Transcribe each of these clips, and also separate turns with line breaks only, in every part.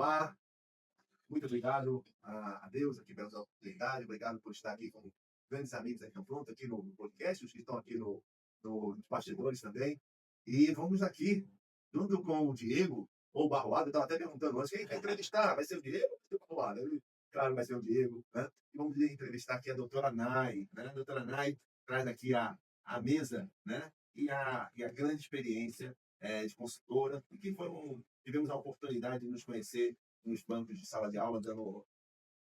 Olá, muito obrigado a Deus aqui pela oportunidade, obrigado por estar aqui com grandes amigos aqui pronto, aqui no podcast, os que estão aqui nos bastidores também. E vamos aqui, junto com o Diego, ou o Barroado, eu estava até perguntando antes, quem vai entrevistar? Vai ser o Diego ou vai ser o Barroado? Claro, vai ser o Diego, né? E vamos entrevistar aqui a doutora Nay, né? A doutora Nay traz aqui a mesa, né? E a grande experiência de consultora, e que tivemos a oportunidade de nos conhecer nos bancos de sala de aula,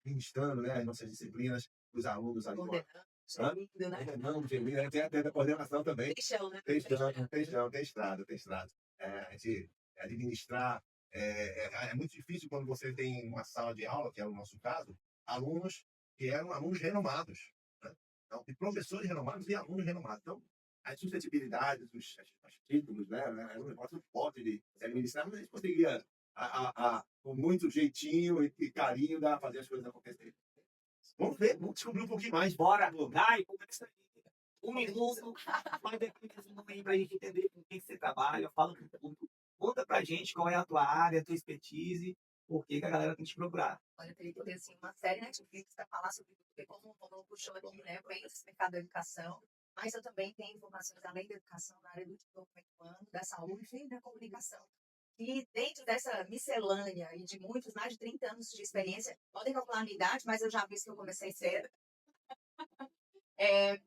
ministrando, né, as nossas disciplinas, os alunos ali. Coordenando, né? Tem até a coordenação também. Tem chão, né? Tem estrada, tem estrada. A gente administrar. É muito difícil quando você tem uma sala de aula, que é o nosso caso, alunos que eram alunos renomados. Né? Então, e professores renomados e alunos renomados. Então, as suscetibilidades, os títulos, né? É um negócio forte de se administrar, mas a gente conseguia, com muito jeitinho e carinho, fazer as coisas acontecerem. Vamos ver, vamos descobrir um pouquinho mais.
Bora, Nai, começa aí. Um minuto, mas depois aí pra gente entender com quem você trabalha, fala um pouco. Conta pra gente qual é a tua área, a tua expertise, por que a galera tem que te procurar.
Olha, Felipe, eu tenho assim, uma série Netflix para falar sobre como puxou aqui, né? Eu conheço esse mercado da educação, mas eu também tenho informações além da educação na área do desenvolvimento humano, da saúde e da comunicação. E dentro dessa miscelânea e de muitos, mais de 30 anos de experiência, podem calcular a minha idade, mas eu já vi que eu comecei cedo.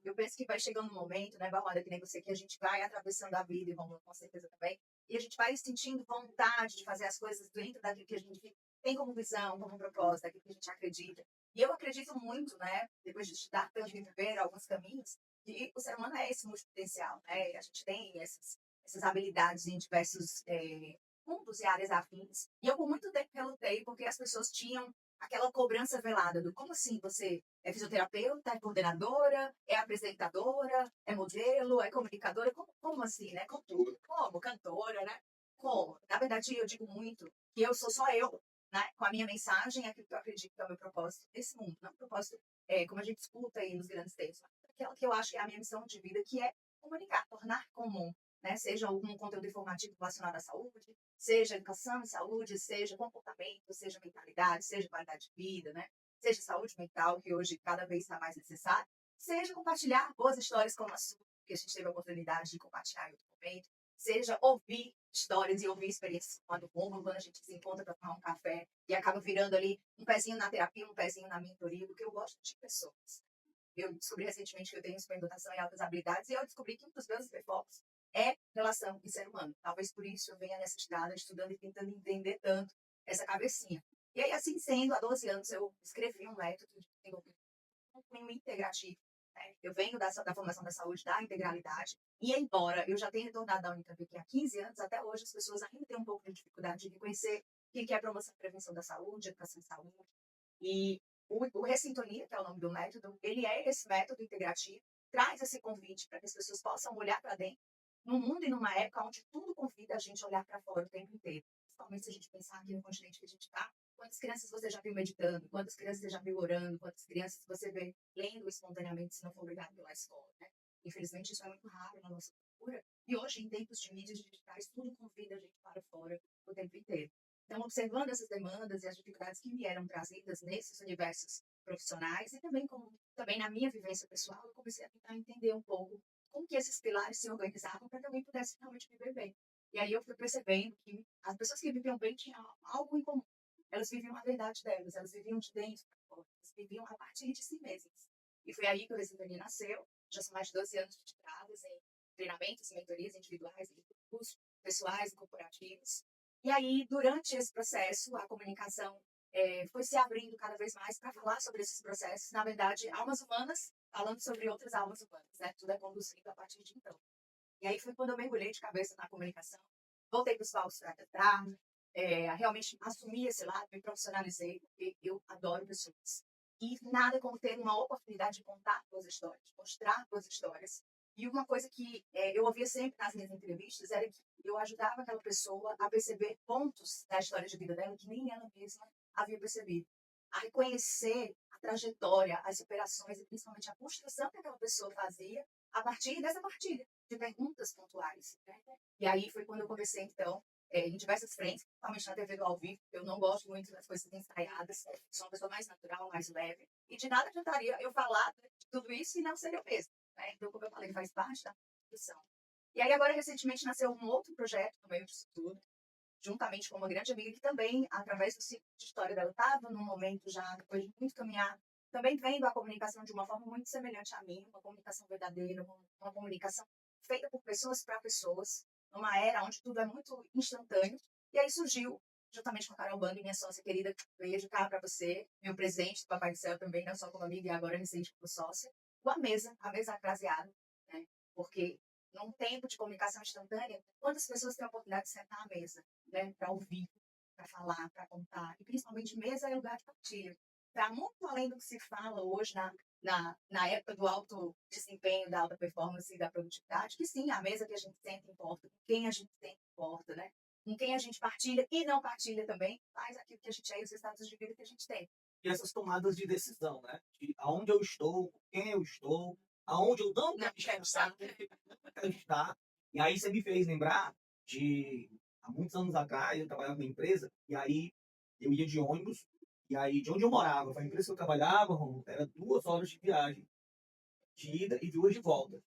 Eu penso que vai chegando um momento, né, Barroada, que nem você, que a gente vai atravessando a vida, e vamos com certeza também, e a gente vai sentindo vontade de fazer as coisas dentro daquilo que a gente tem como visão, como propósito, daquilo que a gente acredita. E eu acredito muito, né, depois de estudar pelo viver alguns caminhos, que o ser humano é esse multipotencial, né? A gente tem essas habilidades em diversos mundos e áreas afins. E eu por muito tempo relutei porque as pessoas tinham aquela cobrança velada do como assim você é fisioterapeuta, é coordenadora, é apresentadora, é modelo, é comunicadora, como assim, né? Como cantora, né? Como? Na verdade, eu digo muito que eu sou só eu, né? Com a minha mensagem, aquilo que eu acredito que é o meu propósito nesse mundo. Não é um propósito, como a gente escuta aí nos grandes textos, mas aquela que eu acho que é a minha missão de vida, que é comunicar, tornar comum, né? Seja algum conteúdo informativo relacionado à saúde, seja educação e saúde, seja comportamento, seja mentalidade, seja qualidade de vida, né? Seja saúde mental, que hoje cada vez está mais necessário, seja compartilhar boas histórias como a sua, que a gente teve a oportunidade de compartilhar em outro momento, seja ouvir histórias e ouvir experiências quando a gente se encontra para tomar um café e acaba virando ali um pezinho na terapia, um pezinho na mentoria, porque eu gosto de pessoas. Eu descobri recentemente que eu tenho superdotação e altas habilidades, e eu descobri que um dos meus hiperfocos é relação e ser humano. Talvez por isso eu venha nessa estrada estudando e tentando entender tanto essa cabecinha. E aí, assim sendo, há 12 anos eu escrevi um método de desenvolvimento integrativo. Né? Eu venho da formação da saúde, da integralidade, e embora eu já tenha retornado da Unicampus há 15 anos, até hoje as pessoas ainda têm um pouco de dificuldade de reconhecer o que é promoção e prevenção da saúde, educação e saúde. E o Ressintonia, que é o nome do método, ele é esse método integrativo, traz esse convite para que as pessoas possam olhar para dentro, num mundo e numa época onde tudo convida a gente a olhar para fora o tempo inteiro. Principalmente se a gente pensar aqui no continente que a gente está. Quantas crianças você já viu meditando? Quantas crianças você já viu orando? Quantas crianças você vê lendo espontaneamente se não for obrigado pela escola? Né? Infelizmente, isso é muito raro na nossa cultura. E hoje, em tempos de mídias digitais, tudo convida a gente para fora o tempo inteiro. Então, observando essas demandas e as dificuldades que me eram trazidas nesses universos profissionais e também na minha vivência pessoal, eu comecei a tentar entender um pouco como que esses pilares se organizavam para que alguém pudesse realmente viver bem. E aí eu fui percebendo que as pessoas que viviam bem tinham algo em comum. Elas viviam a verdade delas, elas viviam de dentro para fora, elas viviam a partir de si mesmas. E foi aí que o Resintania nasceu. Já são mais de 12 anos de estradas em treinamentos, mentorias individuais, em grupos pessoais e corporativos. E aí, durante esse processo, a comunicação foi se abrindo cada vez mais para falar sobre esses processos. Na verdade, almas humanas falando sobre outras almas humanas, né? Tudo é conduzido a partir de então. E aí foi quando eu mergulhei de cabeça na comunicação, voltei para os palcos para tentar, realmente assumi esse lado, me profissionalizei, porque eu adoro pessoas. E nada como ter uma oportunidade de contar suas histórias, mostrar suas histórias. E uma coisa que eu ouvia sempre nas minhas entrevistas era que eu ajudava aquela pessoa a perceber pontos da história de vida dela que nem ela mesma havia percebido. A reconhecer a trajetória, as superações e principalmente a construção que aquela pessoa fazia a partir dessa partilha de perguntas pontuais. Né? E aí foi quando eu comecei, então, em diversas frentes, principalmente na TV do ao vivo. Eu não gosto muito das coisas ensaiadas, sou uma pessoa mais natural, mais leve, e de nada adiantaria eu falar de tudo isso e não ser eu mesma, né? Então, como eu falei, faz parte da produção. E aí, agora, recentemente, nasceu um outro projeto no meio disso tudo, juntamente com uma grande amiga que também, através do ciclo de história dela, estava num momento já, depois de muito caminhar, também vendo a comunicação de uma forma muito semelhante a mim, uma comunicação verdadeira, uma comunicação feita por pessoas para pessoas, numa era onde tudo é muito instantâneo. E aí surgiu, juntamente com a Carol Bang, minha sócia querida, beijo cá para você, meu presente do Papai do Céu também, não só como amiga e agora recente como sócia, a mesa craseada, né? Porque num tempo de comunicação instantânea, quantas pessoas têm a oportunidade de sentar à mesa, né, para ouvir, para falar, para contar, e principalmente mesa é lugar de partilha. Para muito além do que se fala hoje na época do alto desempenho, da alta performance e da produtividade, que sim, a mesa que a gente senta importa, com quem a gente senta importa, né? Com quem a gente partilha e não partilha também, faz aquilo que a gente é e os estados de vida que a gente tem.
E essas tomadas de decisão, né? De aonde eu estou, com quem eu estou, aonde eu não quero estar, com quem eu não quero estar. E aí você me fez lembrar de, há muitos anos atrás, eu trabalhava numa empresa, e aí eu ia de ônibus, e aí de onde eu morava, para a empresa que eu trabalhava, Romulo, era 2 horas de viagem, de ida e 2 de volta.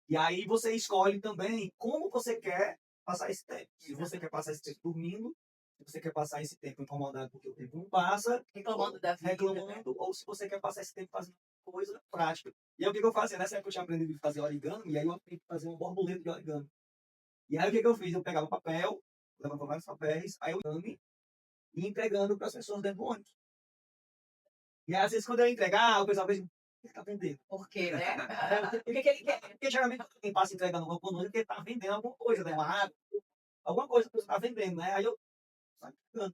E aí você escolhe também como você quer passar esse tempo. Se você quer passar esse tempo dormindo, se você quer passar esse tempo incomodado porque o tempo não passa,
Reclamando da vida, né?
reclamando, ou se você quer passar esse tempo fazendo coisa prática. E aí o que eu fazia? Nessa época eu tinha aprendido a fazer origami, e aí eu aprendi a fazer uma borboleta de origami. E aí o que eu fiz? Eu pegava papel, levava vários papéis, aí eu origami, e entregando para as pessoas dentro do ônibus. E aí, às vezes, quando eu ia entregar, o pessoal fez, ele tá vendendo.
Por quê, né?
O que ele quer? Porque geralmente quem passa entregando alguma coisa, porque tá vendendo alguma coisa, né? Uma água, alguma coisa que você tá vendendo, né? Aí eu.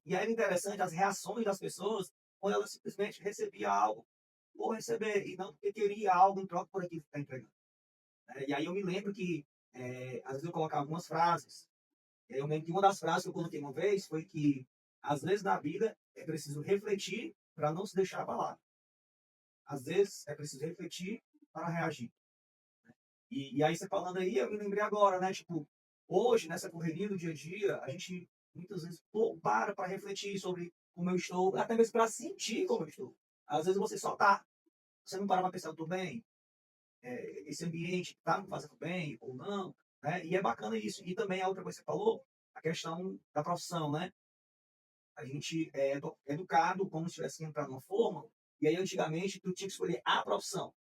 E aí era interessante as reações das pessoas quando elas simplesmente recebiam algo por receber, e não porque queria algo em troca por aquilo que está entregando. E aí eu me lembro que, às vezes eu colocava algumas frases. Eu lembro que uma das frases que eu coloquei uma vez foi que, às vezes na vida, é preciso refletir para não se deixar abalar. Às vezes é preciso refletir para reagir. E aí você falando aí, eu me lembrei agora, né? Tipo, hoje, nessa correria do dia a dia, a gente muitas vezes para refletir sobre como eu estou, até mesmo para sentir como eu estou. Às vezes você só tá. Você não para para pensar, eu estou bem? Esse ambiente está me fazendo bem ou não? Né? E é bacana isso. E também a outra coisa que você falou, a questão da profissão, né? A gente é educado como se tivesse que entrar numa forma, e aí antigamente tu tinha que escolher a profissão.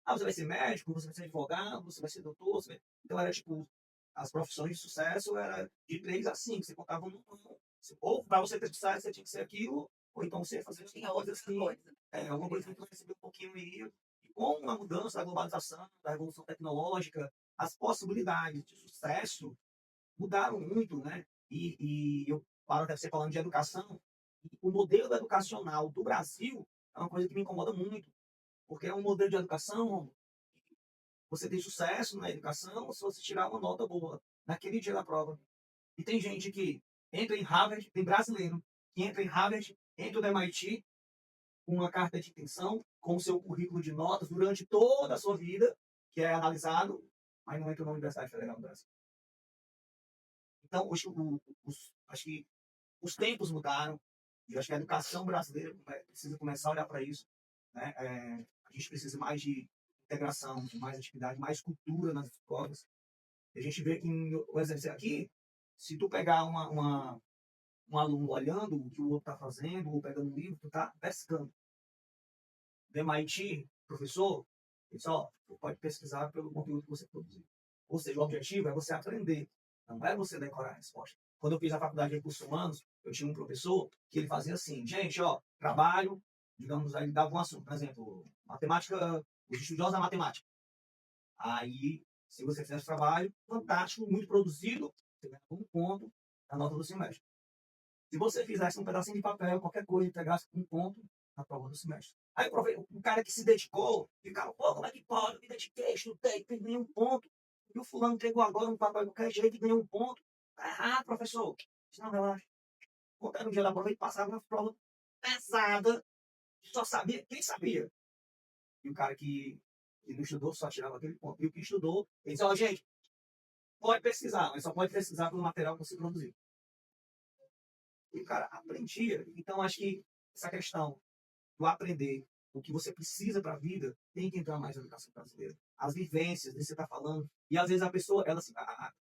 Ah, você vai ser médico, você vai ser advogado, você vai ser doutor. Então era tipo, as profissões de sucesso era de 3 a 5. Você contava no. Ou para você ter sucesso, você tinha que ser aquilo, ou então você ia fazer
Tinha
outra coisa
outra
assim.
coisa.
Alguma coisa que tu recebeu um pouquinho aí. E com a mudança da globalização, da revolução tecnológica, as possibilidades de sucesso mudaram muito, né? E eu paro até você falando de educação. O modelo educacional do Brasil é uma coisa que me incomoda muito, porque é um modelo de educação. Você tem sucesso na educação se você tirar uma nota boa naquele dia da prova. E tem gente que entra em Harvard, tem brasileiro que entra em Harvard, entra no MIT com uma carta de intenção, com o seu currículo de notas durante toda a sua vida, que é analisado, mas não entra na Universidade Federal do Brasil. Então, acho que os tempos mudaram, e acho que a educação brasileira precisa começar a olhar para isso. Né? A gente precisa mais de integração, de mais atividade, mais cultura nas escolas. E a gente vê que, por exemplo, aqui, se tu pegar um aluno olhando o que o outro está fazendo, ou pegando um livro, tu está pescando. Do MIT, professor, ele só pode pesquisar pelo conteúdo que você produzir. Ou seja, o objetivo é você aprender, não é você decorar a resposta. Quando eu fiz a faculdade de recursos humanos, eu tinha um professor que ele fazia assim, gente, trabalho, digamos, aí ele dava um assunto, por exemplo, matemática, os estudiosos da matemática. Aí, se você fizer esse trabalho, fantástico, muito produzido, você ganha um ponto na nota do semestre. Se você fizesse um pedacinho de papel, qualquer coisa, entregasse um ponto na prova do semestre. Aí o cara que se dedicou, ficava, pô, como é que pode? Eu me dediquei, estudei, ganhei um ponto. E o fulano entregou agora um papel de qualquer jeito e ganhou um ponto. Tá errado, professor. Disse, não, relaxa. Contaram um dia da prova e passava uma prova pesada. Só sabia, quem sabia? E o cara que não estudou só tirava aquele ponto. E o que estudou, ele disse, gente, pode pesquisar, mas só pode pesquisar pelo material que você produziu. E o cara aprendia. Então, acho que essa questão do aprender o que você precisa para a vida tem que entrar mais na educação brasileira. As vivências, que você está falando. E às vezes a pessoa, ela, assim,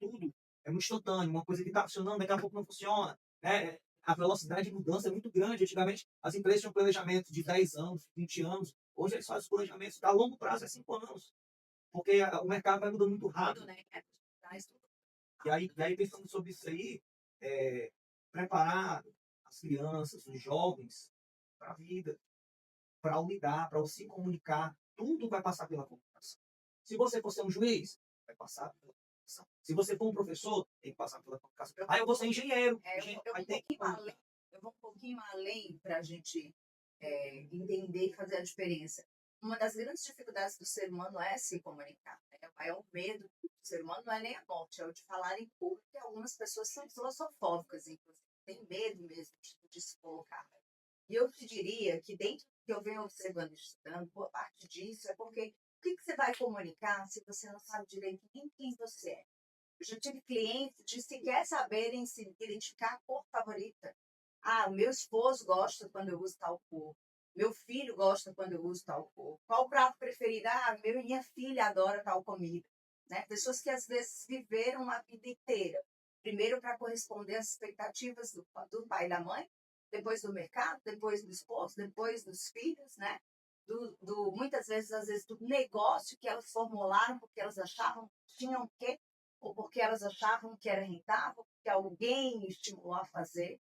tudo é muito instantâneo. Uma coisa que está funcionando, daqui a pouco não funciona. Né? A velocidade de mudança é muito grande. Antigamente, as empresas tinham planejamento de 10 anos, 20 anos. Hoje eles fazem planejamentos a longo prazo, é 5 anos. Porque o mercado vai mudando muito rápido.
Tudo, né? Traz tudo.
E aí, pensando sobre isso aí, preparar as crianças, os jovens para a vida, para lidar, para se comunicar, tudo vai passar pela comunicação. Se você for ser um juiz, vai passar pela comunicação. Se você for um professor, tem que passar pela comunicação. Aí eu vou ser engenheiro.
Eu vou um pouquinho além para a gente entender e fazer a diferença. Uma das grandes dificuldades do ser humano é se comunicar. Né? O maior medo do ser humano não é nem a morte, é o de falar em público, e algumas pessoas são filosofóbicas, inclusive, têm medo mesmo de se colocar. E eu te diria que dentro do que eu venho observando e estudando, boa parte disso é porque o que você vai comunicar se você não sabe direito nem quem você é? Eu já tive clientes de sequer saberem se identificar a cor favorita. Ah, meu esposo gosta quando eu uso tal cor. Meu filho gosta quando eu uso tal cor. Qual o prato preferido? Ah, minha filha adora tal comida. Né? Pessoas que às vezes viveram a vida inteira. Primeiro para corresponder às expectativas do pai e da mãe, depois do mercado, depois do esposo, depois dos filhos, né? Muitas vezes, às vezes, do negócio que elas formularam porque elas achavam que tinham que, ou porque elas achavam que era rentável, porque alguém estimulou a fazer.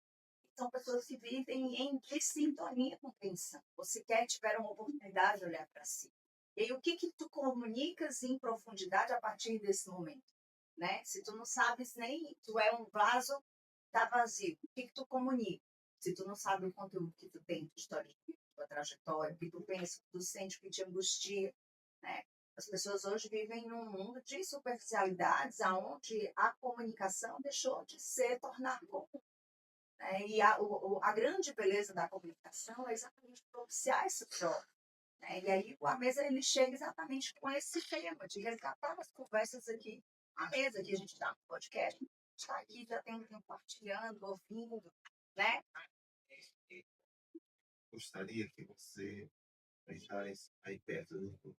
São pessoas que vivem em sintonia com quem são, ou sequer tiveram a oportunidade de olhar para si. E aí, o que tu comunicas em profundidade a partir desse momento? Né? Se tu não sabes nem, tu é um vaso, tá vazio, o que tu comunica? Se tu não sabe o conteúdo que tu tem, tua história de vida, tua trajetória, o que tu pensa, o que tu sente, o que te angustia, né? As pessoas hoje vivem num mundo de superficialidades, onde a comunicação deixou de ser tornar comum. Né? E a grande beleza da comunicação é exatamente propiciar esse troca. Né? E aí a mesa ele chega exatamente com esse tema de resgatar as conversas aqui. A mesa que a gente está no podcast, está aqui, já tem compartilhando, ouvindo, né?
Gostaria que você estivesse aí perto do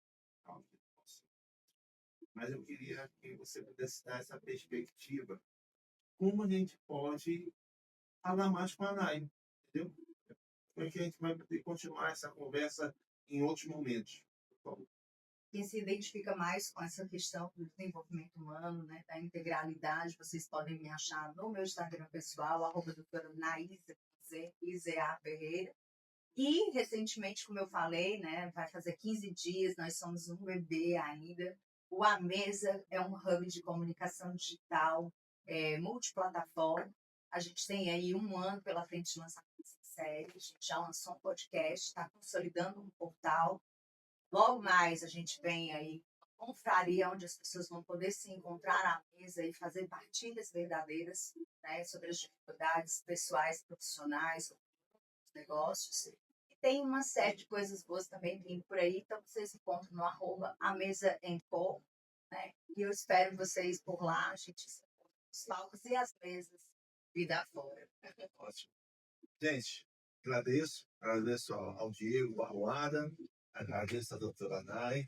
mas eu queria que você pudesse dar essa perspectiva. Como a gente pode falar mais com a Nai, entendeu? Como é que a gente vai poder continuar essa conversa em outros momentos? Por favor.
Quem se identifica mais com essa questão do desenvolvimento humano, né, da integralidade, vocês podem me achar no meu Instagram pessoal, @doutora Naísa, IZA Ferreira. E, recentemente, como eu falei, né, vai fazer 15 dias, nós somos um bebê ainda. O Amesa é um hub de comunicação digital, multiplataforma. A gente tem aí 1 ano pela frente de lançamento dessa série. A gente já lançou um podcast, está consolidando um portal. Logo mais a gente vem aí uma confraria onde as pessoas vão poder se encontrar à mesa e fazer partilhas verdadeiras, né, sobre as dificuldades pessoais, profissionais, dos negócios. E tem uma série de coisas boas também vindo por aí, então vocês encontram no @amesa_co, né? E eu espero vocês por lá, a gente os palcos e as mesas vida fora.
Ótimo. Gente, agradeço ao Diego Barroada, agradeço à doutora Nai,